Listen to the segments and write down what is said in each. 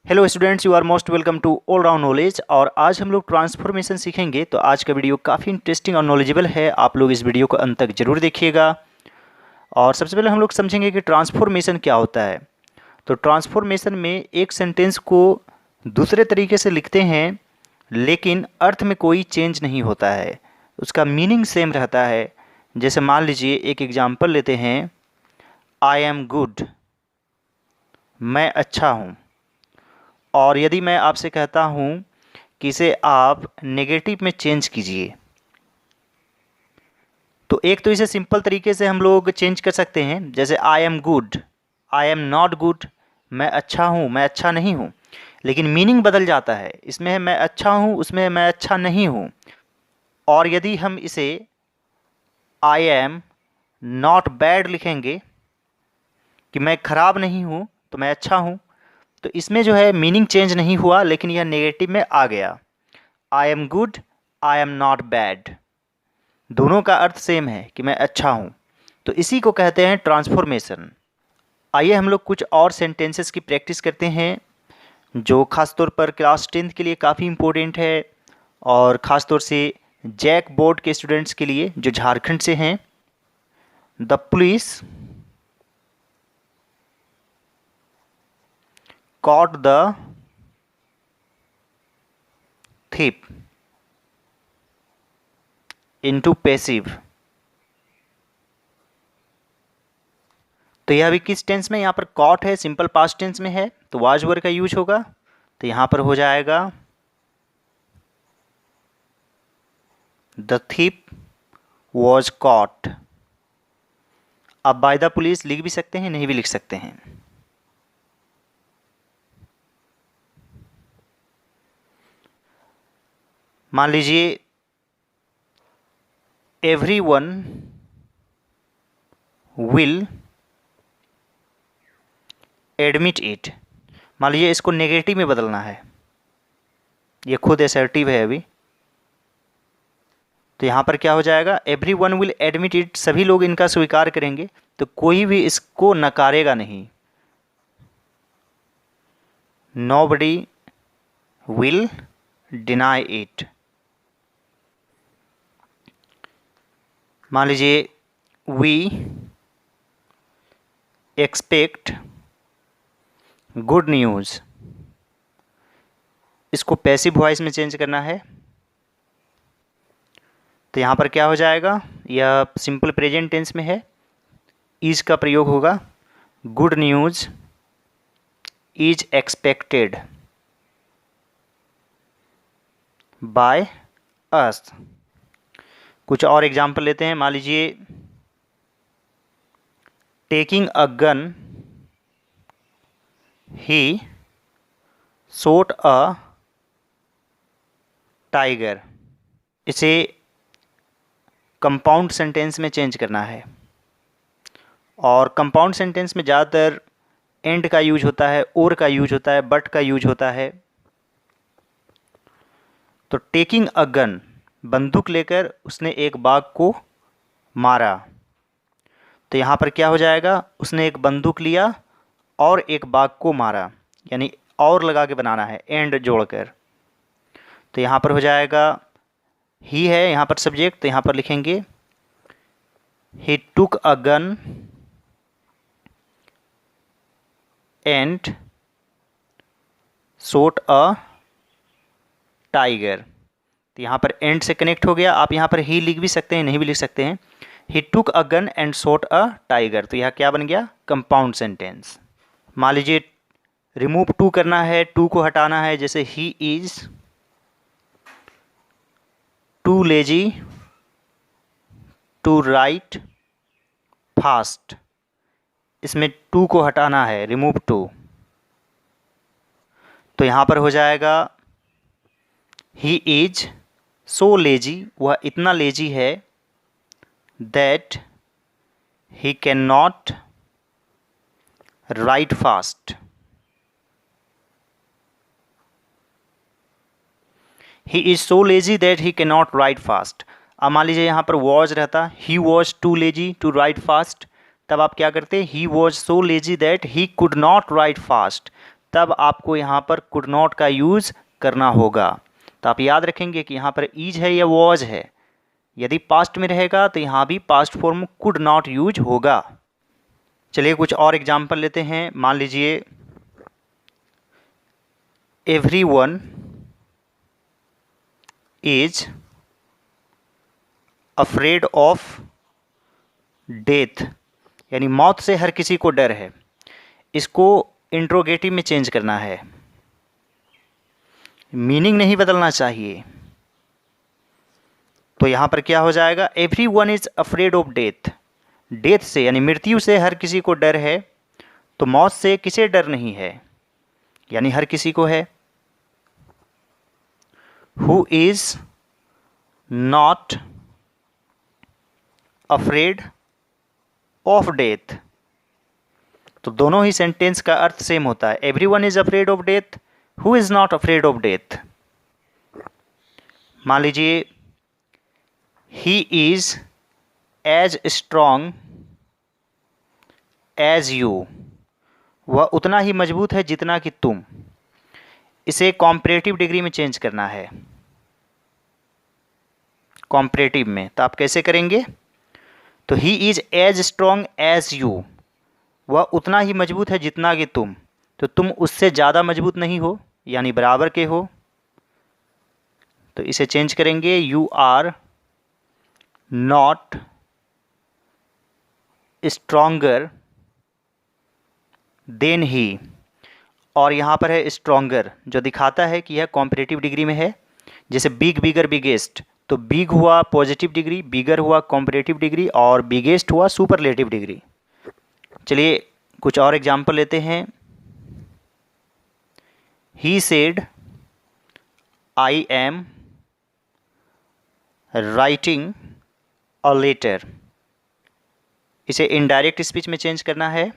Hello students, you are most welcome to all round knowledge. और आज हम लोग ट्रांसफॉर्मेशन सीखेंगे। तो आज का वीडियो काफ़ी इंटरेस्टिंग और नॉलेजेबल है। आप लोग इस वीडियो को अंत तक जरूर देखिएगा। और सबसे पहले हम लोग समझेंगे कि ट्रांसफॉर्मेशन क्या होता है। तो ट्रांसफॉर्मेशन में एक सेंटेंस को दूसरे तरीके से लिखते हैं, लेकिन अर्थ में कोई चेंज नहीं होता है, उसका मीनिंग सेम रहता है। जैसे मान लीजिए एक एग्जाम्पल लेते हैं, आई एम गुड, मैं अच्छा हूँ। और यदि मैं आपसे कहता हूँ कि इसे आप नेगेटिव में चेंज कीजिए, तो एक तो इसे सिंपल तरीके से हम लोग चेंज कर सकते हैं, जैसे I am good, I am not good, मैं अच्छा हूँ, मैं अच्छा नहीं हूँ। लेकिन मीनिंग बदल जाता है, इसमें है मैं अच्छा हूँ, उसमें है मैं अच्छा नहीं हूँ। और यदि हम इसे आई एम नॉट बैड लिखेंगे कि मैं खराब नहीं हूँ तो मैं अच्छा हूँ, तो इसमें जो है मीनिंग चेंज नहीं हुआ, लेकिन यह नेगेटिव में आ गया। I am good, I am not bad, दोनों का अर्थ सेम है कि मैं अच्छा हूँ। तो इसी को कहते हैं ट्रांसफॉर्मेशन। आइए हम लोग कुछ और सेंटेंसेस की प्रैक्टिस करते हैं, जो खासतौर पर क्लास 10th के लिए काफ़ी इम्पोर्टेंट है, और ख़ासतौर से जैक बोर्ड के स्टूडेंट्स के लिए जो झारखंड से हैं। The police caught the thief into passive। तो यह भी किस टेंस में, यहाँ पर कॉट है, सिंपल पास्ट टेंस में है, तो वाज वर्ड का यूज होगा। तो यहाँ पर हो जाएगा द thief was caught। अब बाय द पुलिस लिख भी सकते हैं, नहीं भी लिख सकते हैं। मान लीजिए everyone will admit it। मान लीजिए इसको नेगेटिव में बदलना है, ये खुद असर्टिव है अभी। तो यहाँ पर क्या हो जाएगा, everyone will admit it, सभी लोग इनका स्वीकार करेंगे, तो कोई भी इसको नकारेगा नहीं। nobody will deny it। मान लीजिए we expect good news, इसको पैसिव वॉइस में चेंज करना है। तो यहाँ पर क्या हो जाएगा, यह सिंपल प्रेजेंट टेंस में है, इज का प्रयोग होगा। Good news is expected by us. कुछ और एग्जाम्पल लेते हैं। मान लीजिए taking a gun he shot a tiger, इसे कंपाउंड सेंटेंस में चेंज करना है। और कंपाउंड सेंटेंस में ज़्यादातर एंड का यूज होता है, और का यूज होता है, बट का यूज होता है। तो टेकिंग अ गन, बंदूक लेकर उसने एक बाघ को मारा। तो यहाँ पर क्या हो जाएगा, उसने एक बंदूक लिया और एक बाघ को मारा, यानी और लगा के बनाना है, एंड जोड़कर। तो यहाँ पर हो जाएगा ही है यहाँ पर सब्जेक्ट, तो यहाँ पर लिखेंगे he took a gun and shot a tiger. तो यहाँ पर एंड से कनेक्ट हो गया। आप यहाँ पर ही लिख भी सकते हैं, नहीं भी लिख सकते हैं। He took a gun and shot a tiger, तो यह क्या बन गया, कंपाउंड सेंटेंस। मान लीजिए रिमूव टू करना है, टू को हटाना है, जैसे he is too lazy to write fast, इसमें टू को हटाना है, रिमूव टू। तो यहाँ पर हो जाएगा ही इज सो लेजी, वह इतना लेजी है, that he can not write fast. He is so lazy that he can not write fast. अब मान लीजिए यहाँ पर वॉज रहता, he was too lazy to write fast, तब आप क्या करते, he was so lazy that he could not write fast, तब आपको यहाँ पर कुड नॉट का यूज़ करना होगा। तो आप याद रखेंगे कि यहाँ पर इज है या वॉज है। यदि पास्ट में रहेगा तो यहाँ भी past form could not use होगा। चलिए कुछ और एग्जाम्पल लेते हैं। मान लीजिए everyone is afraid of death, यानी मौत से हर किसी को डर है। इसको इंट्रोगेटिव में चेंज करना है, मीनिंग नहीं बदलना चाहिए। तो यहाँ पर क्या हो जाएगा, everyone is afraid of death. Death से यानी मृत्यु से हर किसी को डर है, तो मौत से किसे डर नहीं है, यानी हर किसी को है। Who is not afraid of death. तो दोनों ही सेंटेंस का अर्थ सेम होता है। Everyone is afraid of death, who is not afraid of death. मान लीजिए he is as strong as you, वह उतना ही मजबूत है जितना कि तुम। इसे कॉम्परेटिव डिग्री में चेंज करना है, कॉम्परेटिव में। तो आप कैसे करेंगे, तो he is as strong as you, वह उतना ही मजबूत है जितना कि तुम। तो तुम उससे ज़्यादा मजबूत नहीं हो, यानी बराबर के हो। तो इसे चेंज करेंगे, you are not stronger than he. और यहाँ पर है स्ट्रॉन्गर, जो दिखाता है कि यह कॉम्परेटिव डिग्री में है। जैसे बिग, बिगर, बिगेस्ट, तो बिग हुआ पॉजिटिव डिग्री, बिगर हुआ कॉम्परेटिव डिग्री, और बिगेस्ट हुआ सुपरलेटिव डिग्री। चलिए कुछ और एग्जाम्पल लेते हैं। He said I am writing a letter. इसे इनडायरेक्ट स्पीच में चेंज करना है।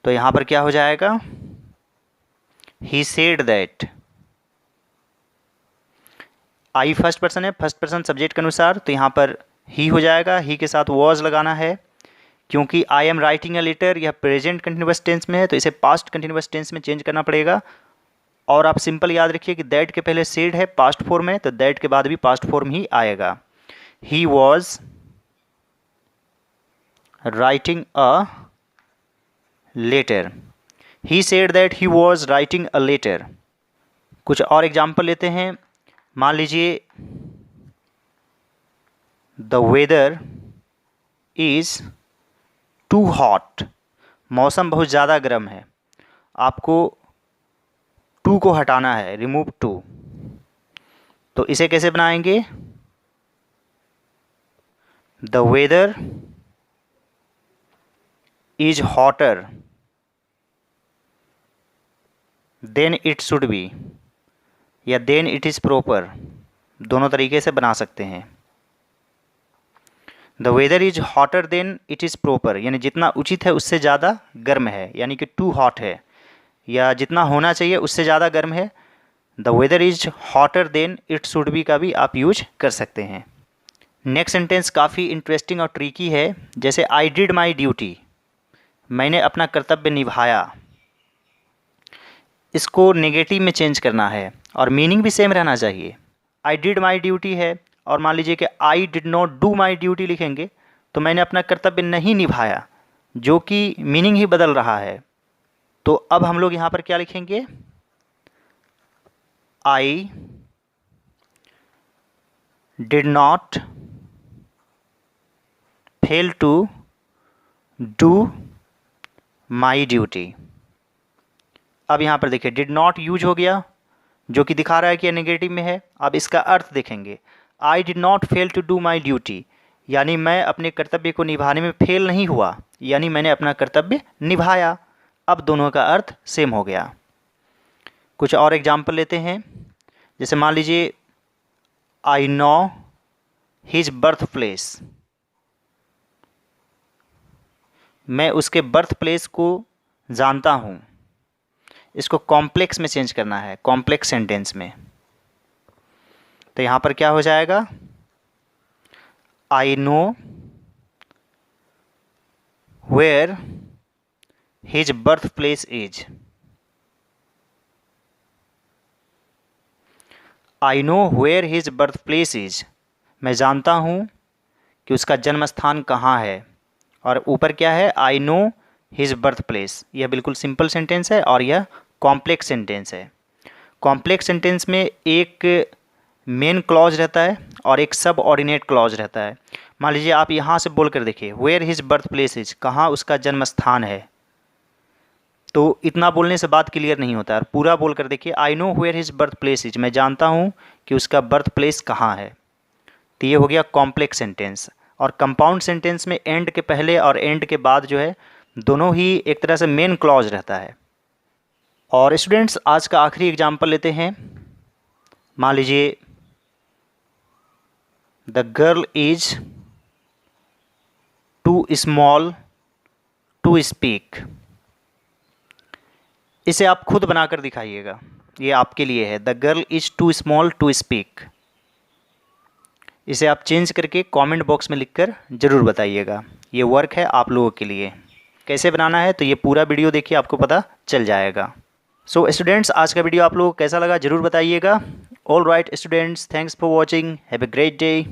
तो यहां पर क्या हो जाएगा, he said that. I first person है, फर्स्ट पर्सन सब्जेक्ट के अनुसार, तो यहां पर ही हो जाएगा। ही के साथ वॉज लगाना है, क्योंकि I am writing a letter यह प्रेजेंट कंटिन्यूअस टेंस में है, तो इसे पास्ट कंटिन्यूअस टेंस में चेंज करना पड़ेगा। और आप सिंपल याद रखिए कि दैट के पहले सेड है, पास्ट फॉर्म है, तो दैट के बाद भी पास्ट फॉर्म ही आएगा। He was writing a letter, he said that he was writing a letter. कुछ और एग्जाम्पल लेते हैं। मान लीजिए the weather is too hot, मौसम बहुत ज़्यादा गर्म है। आपको टू को हटाना है, रिमूव टू। तो इसे कैसे बनाएंगे, the weather is hotter than it should be, या देन इट इज़ प्रॉपर, दोनों तरीके से बना सकते हैं। The weather is hotter than it is proper, यानी जितना उचित है उससे ज़्यादा गर्म है, यानी कि टू हॉट है, या जितना होना चाहिए उससे ज़्यादा गर्म है। The weather is hotter than it should be का भी आप यूज कर सकते हैं। नेक्स्ट सेंटेंस काफ़ी इंटरेस्टिंग और ट्रिकी है। जैसे आई डिड माई ड्यूटी, मैंने अपना कर्तव्य निभाया। इसको नेगेटिव में चेंज करना है और मीनिंग भी सेम रहना चाहिए। आई डिड माई ड्यूटी है, और मान लीजिए कि आई did not do my duty लिखेंगे, तो मैंने अपना कर्तव्य नहीं निभाया, जो कि मीनिंग ही बदल रहा है। तो अब हम लोग यहाँ पर क्या लिखेंगे, I did not fail to do my duty. अब यहाँ पर देखिए डिड नॉट यूज हो गया, जो कि दिखा रहा है कि नेगेटिव में है। अब इसका अर्थ देखेंगे, I did not fail to do my duty, यानी मैं अपने कर्तव्य को निभाने में फेल नहीं हुआ, यानी मैंने अपना कर्तव्य निभाया। अब दोनों का अर्थ सेम हो गया। कुछ और एग्जाम्पल लेते हैं। जैसे मान लीजिए I know his birth place, मैं उसके बर्थ प्लेस को जानता हूँ। इसको कॉम्प्लेक्स में चेंज करना है, कॉम्प्लेक्स सेंटेंस में। तो यहाँ पर क्या हो जाएगा, I know where his birth place is. I know where his birth place is. मैं जानता हूँ कि उसका जन्म स्थान कहाँ है। और ऊपर क्या है, I know his birth place. यह बिल्कुल सिंपल सेंटेंस है और यह कॉम्प्लेक्स सेंटेंस है। कॉम्प्लेक्स सेंटेंस में एक मेन क्लॉज रहता है और एक सब ऑर्डिनेट क्लॉज रहता है। मान लीजिए आप यहाँ से बोल कर देखिए, where his birth place is, कहाँ उसका जन्म स्थान है। तो इतना बोलने से बात क्लियर नहीं होता है। पूरा बोल कर देखिए, I know where his birth place is, मैं जानता हूँ कि उसका बर्थ प्लेस कहाँ है। तो ये हो गया कॉम्प्लेक्स सेंटेंस। और कंपाउंड सेंटेंस में एंड के पहले और एंड के बाद जो है दोनों ही एक तरह से मेन क्लॉज रहता है। और स्टूडेंट्स आज का आखिरी एग्जाम्पल लेते हैं। मान लीजिए the girl is too small to speak. इसे आप खुद बनाकर दिखाइएगा, ये आपके लिए है। The girl is too small to speak. इसे आप चेंज करके कमेंट बॉक्स में लिखकर ज़रूर बताइएगा। ये वर्क है आप लोगों के लिए। कैसे बनाना है तो ये पूरा वीडियो देखिए, आपको पता चल जाएगा। सो स्टूडेंट्स आज का वीडियो आप लोगों को कैसा लगा ज़रूर बताइएगा। All right students, thanks for watching, have a great day.